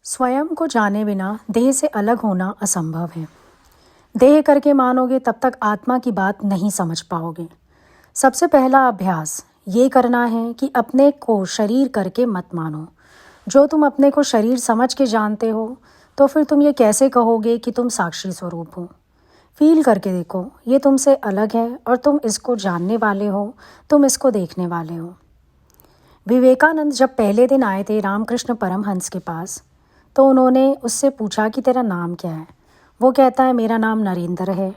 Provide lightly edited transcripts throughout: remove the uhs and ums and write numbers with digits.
स्वयं को जाने बिना देह से अलग होना असंभव है। देह करके मानोगे तब तक आत्मा की बात नहीं समझ पाओगे। सबसे पहला अभ्यास ये करना है कि अपने को शरीर करके मत मानो। जो तुम अपने को शरीर समझ के जानते हो तो फिर तुम ये कैसे कहोगे कि तुम साक्षी स्वरूप हो। फील करके देखो, ये तुमसे अलग है और तुम इसको जानने वाले हो, तुम इसको देखने वाले हो। विवेकानंद जब पहले दिन आए थे रामकृष्ण परमहंस के पास, तो उन्होंने उससे पूछा कि तेरा नाम क्या है। वो कहता है मेरा नाम नरेंद्र है।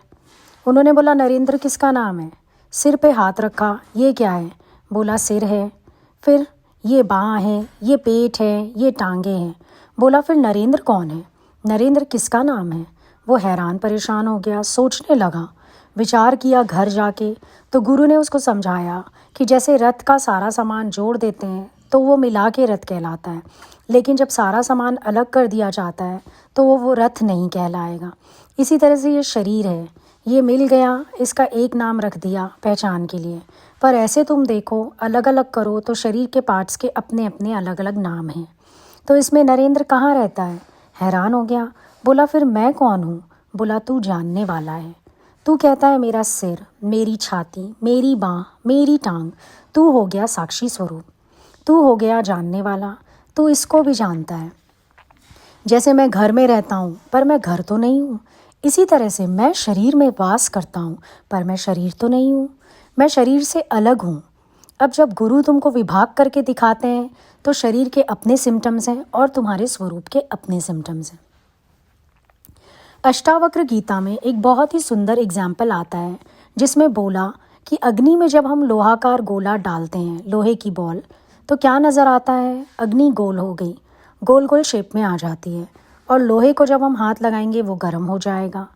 उन्होंने बोला नरेंद्र किसका नाम है। सिर पे हाथ रखा, ये क्या है। बोला सिर है। फिर ये बाँह है, ये पेट है, ये टांगे हैं। बोला फिर नरेंद्र कौन है, नरेंद्र किसका नाम है। वो हैरान परेशान हो गया, सोचने लगा, विचार किया घर जाके। तो गुरु ने उसको समझाया कि जैसे रथ का सारा सामान जोड़ देते हैं तो वो मिला के रथ कहलाता है, लेकिन जब सारा सामान अलग कर दिया जाता है तो वो रथ नहीं कहलाएगा। इसी तरह से ये शरीर है, ये मिल गया, इसका एक नाम रख दिया पहचान के लिए, पर ऐसे तुम देखो अलग अलग करो तो शरीर के पार्ट्स के अपने अपने अलग अलग नाम हैं। तो इसमें नरेंद्र कहाँ रहता है। हैरान हो गया, बोला फिर मैं कौन हूँ। बोला तू जानने वाला है। तू कहता है मेरा सिर, मेरी छाती, मेरी बाँह, मेरी टांग। तू हो गया साक्षी स्वरूप, तू हो गया जानने वाला, तू इसको भी जानता है। जैसे मैं घर में रहता हूँ पर मैं घर तो नहीं हूँ, इसी तरह से मैं शरीर में वास करता हूँ पर मैं शरीर तो नहीं हूँ, मैं शरीर से अलग हूँ। अब जब गुरु तुमको विभाग करके दिखाते हैं तो शरीर के अपने सिम्टम्स हैं और तुम्हारे स्वरूप के अपने सिम्टम्स हैं। अष्टावक्र गीता में एक बहुत ही सुंदर एग्जाम्पल आता है जिसमें बोला कि अग्नि में जब हम लोहाकार गोला डालते हैं, लोहे की बॉल, तो क्या नज़र आता है। अग्नि गोल हो गई, गोल गोल शेप में आ जाती है, और लोहे को जब हम हाथ लगाएंगे वो गर्म हो जाएगा।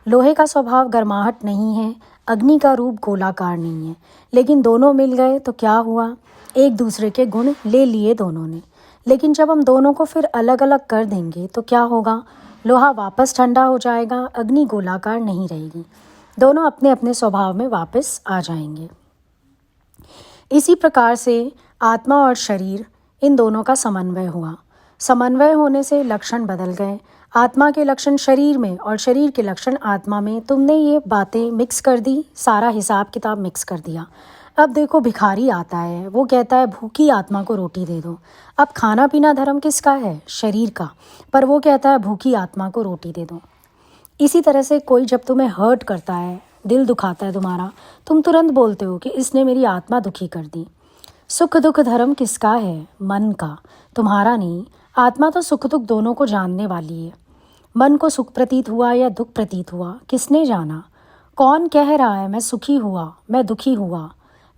लोहे का स्वभाव गर्माहट नहीं है, अग्नि का रूप गोलाकार नहीं है, लेकिन दोनों मिल गए तो क्या हुआ, एक दूसरे के गुण ले लिए दोनों ने। लेकिन जब हम दोनों को फिर अलग अलग कर देंगे तो क्या होगा, लोहा वापस ठंडा हो जाएगा, अग्नि गोलाकार नहीं रहेगी, दोनों अपने अपने स्वभाव में वापस आ जाएंगे। इसी प्रकार से आत्मा और शरीर, इन दोनों का समन्वय हुआ। समन्वय होने से लक्षण बदल गए, आत्मा के लक्षण शरीर में और शरीर के लक्षण आत्मा में। तुमने ये बातें मिक्स कर दी, सारा हिसाब किताब मिक्स कर दिया। अब देखो भिखारी आता है, वो कहता है भूखी आत्मा को रोटी दे दो। अब खाना पीना धर्म किसका है, शरीर का, पर वो कहता है भूखी आत्मा को रोटी दे दो। इसी तरह से कोई जब तुम्हें हर्ट करता है, दिल दुखाता है तुम्हारा, तुम तुरंत बोलते हो कि इसने मेरी आत्मा दुखी कर दी। सुख दुख धर्म किसका है, मन का, तुम्हारा नहीं। आत्मा तो सुख दुख दोनों को जानने वाली है। मन को सुख प्रतीत हुआ या दुख प्रतीत हुआ, किसने जाना। कौन कह रहा है मैं सुखी हुआ, मैं दुखी हुआ,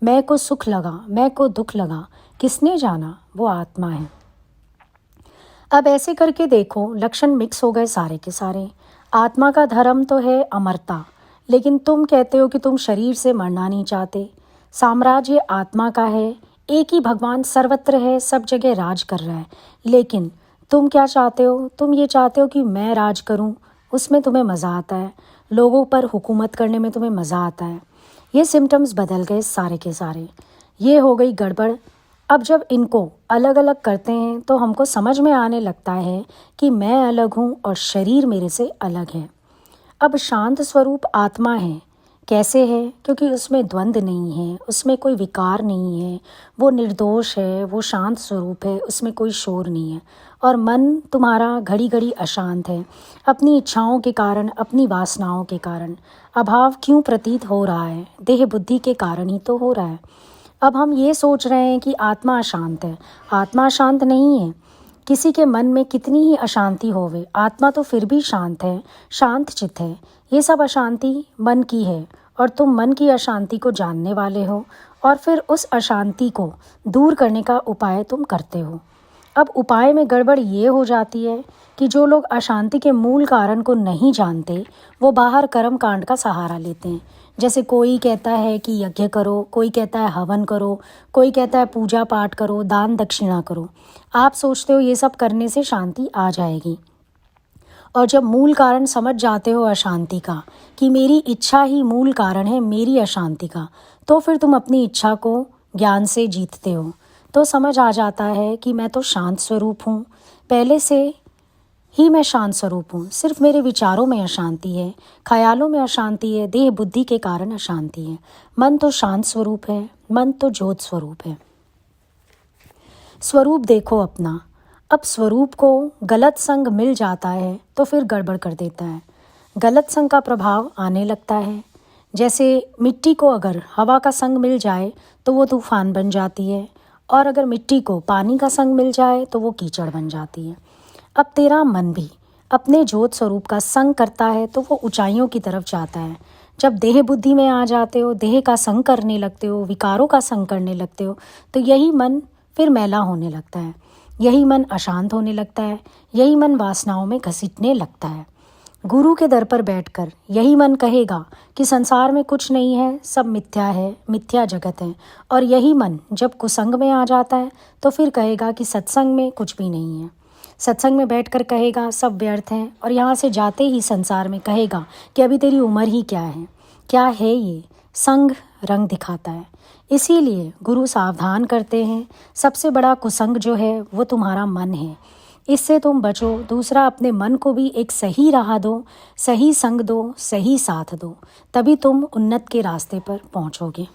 मैं को सुख लगा, मैं को दुख लगा, किसने जाना, वो आत्मा है। अब ऐसे करके देखो, लक्षण मिक्स हो गए सारे के सारे। आत्मा का धर्म तो है अमरता, लेकिन तुम कहते हो कि तुम शरीर से मरना नहीं चाहते। साम्राज्य आत्मा का है, एक ही भगवान सर्वत्र है, सब जगह राज कर रहा है, लेकिन तुम क्या चाहते हो, तुम ये चाहते हो कि मैं राज करूं, उसमें तुम्हें मज़ा आता है, लोगों पर हुकूमत करने में तुम्हें मज़ा आता है। ये सिम्टम्स बदल गए सारे के सारे, ये हो गई गड़बड़। अब जब इनको अलग अलग करते हैं तो हमको समझ में आने लगता है कि मैं अलग हूँ और शरीर मेरे से अलग है। अब शांत स्वरूप आत्मा है, कैसे है, क्योंकि उसमें द्वंद्व नहीं है, उसमें कोई विकार नहीं है, वो निर्दोष है, वो शांत स्वरूप है, उसमें कोई शोर नहीं है। और मन तुम्हारा घड़ी घड़ी अशांत है, अपनी इच्छाओं के कारण, अपनी वासनाओं के कारण। अभाव क्यों प्रतीत हो रहा है, देह बुद्धि के कारण ही तो हो रहा है। अब हम ये सोच रहे हैं कि आत्मा अशांत है, आत्मा शांत नहीं है। किसी के मन में कितनी ही अशांति होवे, आत्मा तो फिर भी शांत है, शांत चित्त है। ये सब अशांति मन की है और तुम मन की अशांति को जानने वाले हो, और फिर उस अशांति को दूर करने का उपाय तुम करते हो। अब उपाय में गड़बड़ ये हो जाती है कि जो लोग अशांति के मूल कारण को नहीं जानते, वो बाहर कर्म कांड का सहारा लेते हैं। जैसे कोई कहता है कि यज्ञ करो, कोई कहता है हवन करो, कोई कहता है पूजा पाठ करो, दान दक्षिणा करो। आप सोचते हो ये सब करने से शांति आ जाएगी, और जब मूल कारण समझ जाते हो अशांति का, कि मेरी इच्छा ही मूल कारण है मेरी अशांति का, तो फिर तुम अपनी इच्छा को ज्ञान से जीतते हो। तो समझ आ जाता है कि मैं तो शांत स्वरूप हूँ, पहले से ही मैं शांत स्वरूप हूँ। सिर्फ मेरे विचारों में अशांति है, ख्यालों में अशांति है, देह बुद्धि के कारण अशांति है। मन तो शांत स्वरूप है, मन तो ज्योत स्वरूप है। स्वरूप देखो अपना। अब स्वरूप को गलत संग मिल जाता है तो फिर गड़बड़ कर देता है। गलत संग का प्रभाव आने लगता है। जैसे मिट्टी को अगर हवा का संग मिल जाए तो वो तूफान बन जाती है, और अगर मिट्टी को पानी का संग मिल जाए तो वो कीचड़ बन जाती है। अब तेरा मन भी अपने ज्योत स्वरूप का संग करता है तो वो ऊंचाइयों की तरफ जाता है। जब देह बुद्धि में आ जाते हो, देह का संग करने लगते हो, विकारों का संग करने लगते हो, तो यही मन फिर मैला होने लगता है, यही मन अशांत होने लगता है, यही मन वासनाओं में घसीटने लगता है। गुरु के दर पर बैठकर यही मन कहेगा कि संसार में कुछ नहीं है, सब मिथ्या है, मिथ्या जगत है। और यही मन जब कुसंग में आ जाता है तो फिर कहेगा कि सत्संग में कुछ भी नहीं है। सत्संग में बैठकर कहेगा सब व्यर्थ हैं, और यहाँ से जाते ही संसार में कहेगा कि अभी तेरी उम्र ही क्या है, क्या है ये संग रंग दिखाता है। इसीलिए गुरु सावधान करते हैं, सबसे बड़ा कुसंग जो है वो तुम्हारा मन है, इससे तुम बचो। दूसरा, अपने मन को भी एक सही राह दो, सही संग दो, सही साथ दो, तभी तुम उन्नत के रास्ते पर पहुँचोगे।